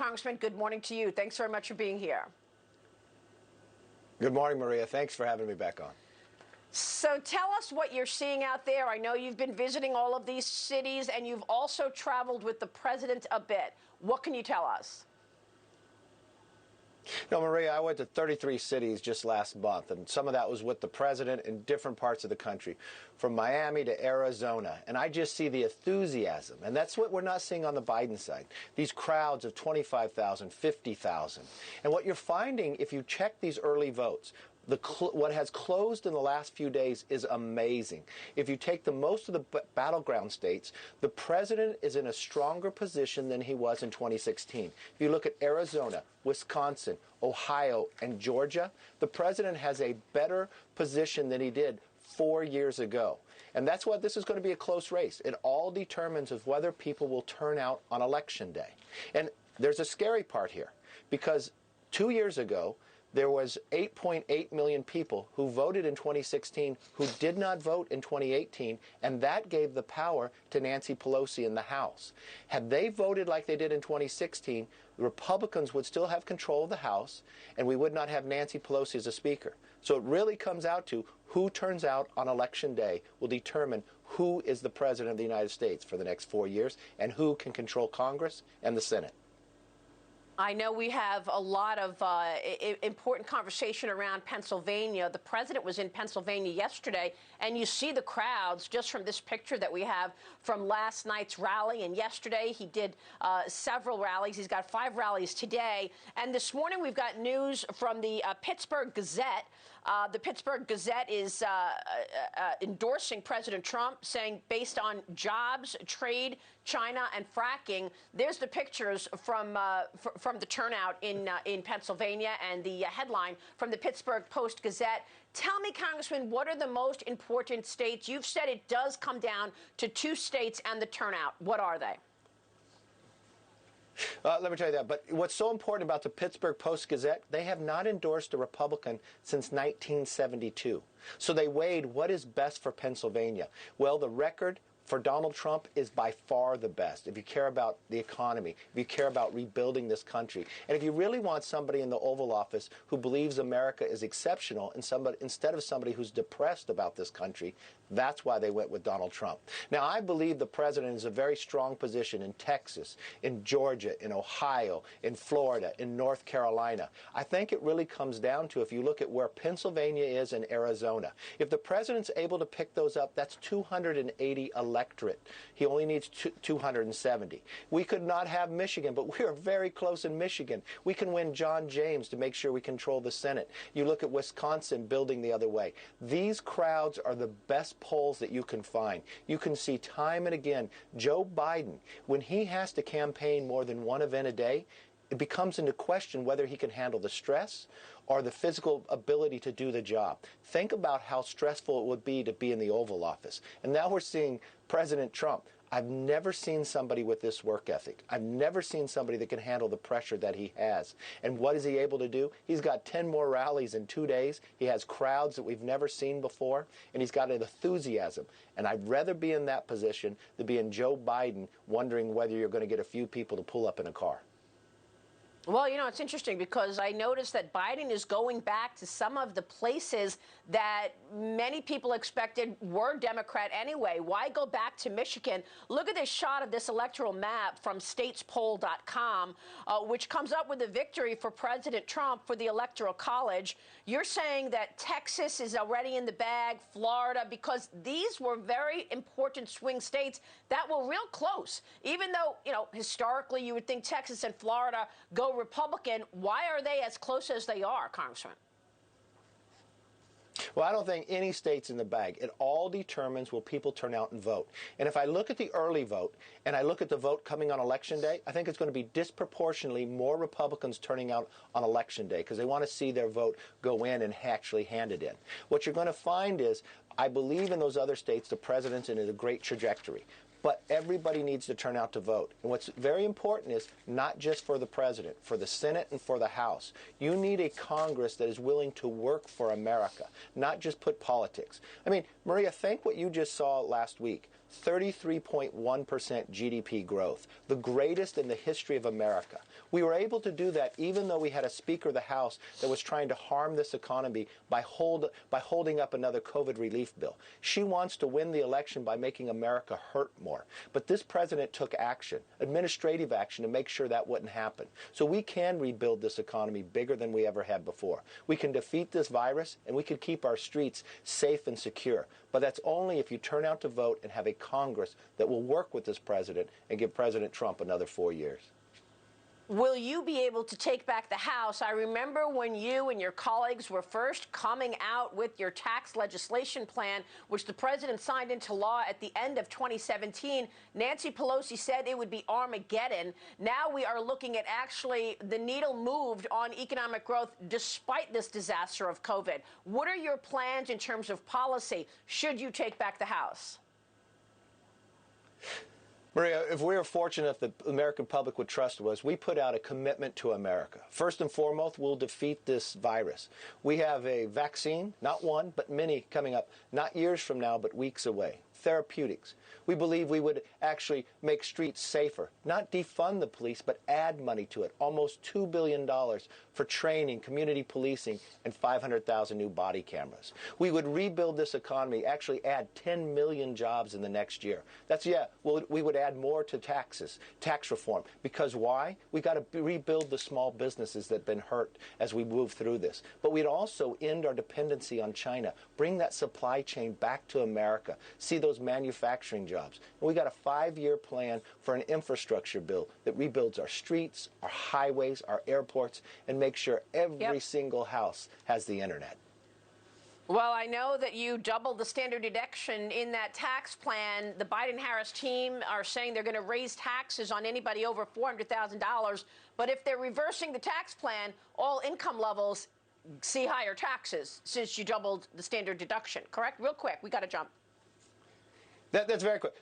Congressman, good morning to you. Thanks very much for being here. Good morning, Maria. Thanks for having me back on. So tell us what you're seeing out there. I know you've been visiting all of these cities, and you've also traveled with the president a bit. What can you tell us? No, Maria, I went to 33 cities just last month, and some of that was with the president in different parts of the country, from Miami to Arizona. And I just see the enthusiasm, and that's what we're not seeing on the Biden side. These crowds of 25,000, 50,000. And what you're finding, if you check these early votes, what has closed in the last few days is amazing. If you take most of the battleground states, the president is in a stronger position than he was in 2016. If you look at Arizona, Wisconsin, Ohio, and Georgia, the president has a better position than he did 4 years ago. And that's why this is going to be a close race. It all determines of whether people will turn out on Election Day. And there's a scary part here, because 2 years ago, there was 8.8 million people who voted in 2016 who did not vote in 2018, and that gave the power to Nancy Pelosi in the House. Had they voted like they did in 2016, the Republicans would still have control of the House, and we would not have Nancy Pelosi as a speaker. So it really comes out to who turns out on Election Day will determine who is the president of the United States for the next 4 years and who can control Congress and the Senate. I know we have a lot of important conversation around Pennsylvania. The president was in Pennsylvania yesterday, and you see the crowds just from this picture that we have from last night's rally. And yesterday he did several rallies. He's got 5 rallies today. And this morning we've got news from the Pittsburgh Gazette. The Pittsburgh Gazette is endorsing President Trump, saying based on jobs, trade, China, and fracking. There's the pictures from the turnout in Pennsylvania, and the headline from the Pittsburgh Post-Gazette. Tell me, Congressman, what are the most important states? You've said it does come down to 2 states and the turnout. What are they? Let me tell you that. But what's so important about the Pittsburgh Post-Gazette, they have not endorsed a Republican since 1972. So they weighed what is best for Pennsylvania. Well, the record for Donald Trump is by far the best. If you care about the economy, if you care about rebuilding this country, and if you really want somebody in the Oval Office who believes America is exceptional and instead of somebody who's depressed about this country, that's why they went with Donald Trump. Now, I believe the president is a very strong position in Texas, in Georgia, in Ohio, in Florida, in North Carolina. I think it really comes down to, if you look at where Pennsylvania is and Arizona, if the president's able to pick those up, that's 280 electorate. He only needs 270. We could not have Michigan, but we are very close in Michigan. We can win John James to make sure we control the Senate. You look at Wisconsin building the other way. These crowds are the best polls that you can find. You can see time and again, Joe Biden, when he has to campaign more than one event a day, it becomes into question whether he can handle the stress or the physical ability to do the job. Think about how stressful it would be to be in the Oval Office. And now we're seeing President Trump. I've never seen somebody with this work ethic. I've never seen somebody that can handle the pressure that he has. And what is he able to do? He's got 10 more rallies in 2 days. He has crowds that we've never seen before, and he's got an enthusiasm. And I'd rather be in that position than be in Joe Biden wondering whether you're going to get a few people to pull up in a car. Well, you know, it's interesting because I noticed that Biden is going back to some of the places that many people expected were Democrat anyway. Why go back to Michigan? Look at this shot of this electoral map from statespoll.com, which comes up with a victory for President Trump for the Electoral College. You're saying that Texas is already in the bag, Florida, because these were very important swing states that were real close. Even though, you know, historically you would think Texas and Florida go Republican, why are they as close as they are, Congressman? Well, I don't think any state's in the bag. It all determines will people turn out and vote. And if I look at the early vote and I look at the vote coming on Election Day, I think it's going to be disproportionately more Republicans turning out on Election Day because they want to see their vote go in and actually hand it in. What you're going to find is, I believe in those other states, the president's in a great trajectory. But everybody needs to turn out to vote. And what's very important is not just for the president, for the Senate and for the House. You need a Congress that is willing to work for America, not just put politics. I mean, Maria, think what you just saw last week. 33.1% GDP growth, the greatest in the history of America. We were able to do that even though we had a Speaker of the House that was trying to harm this economy by holding up another COVID relief bill. She wants to win the election by making America hurt more. But this president took action, administrative action, to make sure that wouldn't happen. So we can rebuild this economy bigger than we ever had before. We can defeat this virus, and we can keep our streets safe and secure. But that's only if you turn out to vote and have a Congress that will work with this president and give President Trump another 4 years. Will you be able to take back the House? I remember when you and your colleagues were first coming out with your tax legislation plan, which the president signed into law at the end of 2017. Nancy Pelosi said it would be Armageddon. Now we are looking at actually the needle moved on economic growth despite this disaster of COVID. What are your plans in terms of policy should you take back the House? Maria, if we were fortunate if the American public would trust us, we put out a commitment to America. First and foremost, we'll defeat this virus. We have a vaccine, not one, but many coming up, not years from now, but weeks away. Therapeutics. We believe we would actually make streets safer, not defund the police, but add money to it. Almost $2 billion for training, community policing, and 500,000 new body cameras. We would rebuild this economy, actually add 10 million jobs in the next year. We would add more to taxes, tax reform. Because why? We got to rebuild the small businesses that have been hurt as we move through this. But we'd also end our dependency on China, bring that supply chain back to America, see those manufacturing jobs. And we got a 5-year plan for an infrastructure bill that rebuilds our streets, our highways, our airports, and make sure every single house has the internet. Well, I know that you doubled the standard deduction in that tax plan. The Biden-Harris team are saying they're going to raise taxes on anybody over $400,000. But if they're reversing the tax plan, all income levels see higher taxes since you doubled the standard deduction. Correct? Real quick, we got to jump. That's very quick.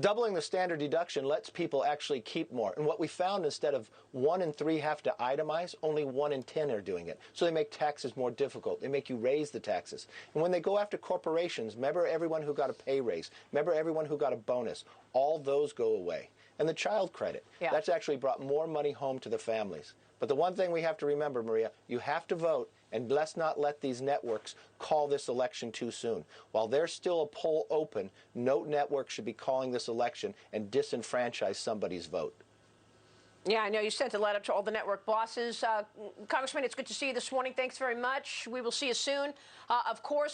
Doubling the standard deduction lets people actually keep more. And what we found, instead of 1 in 3 have to itemize, only 1 in 10 are doing it. So they make taxes more difficult. They make you raise the taxes. And when they go after corporations, remember everyone who got a pay raise, remember everyone who got a bonus, all those go away. And the child credit, that's actually brought more money home to the families. But the one thing we have to remember, Maria, you have to vote, and let's not let these networks call this election too soon. While there's still a poll open, no network should be calling this election and disenfranchise somebody's vote. Yeah, I know you sent a letter to all the network bosses. Congressman, it's good to see you this morning. Thanks very much. We will see you soon. Of course,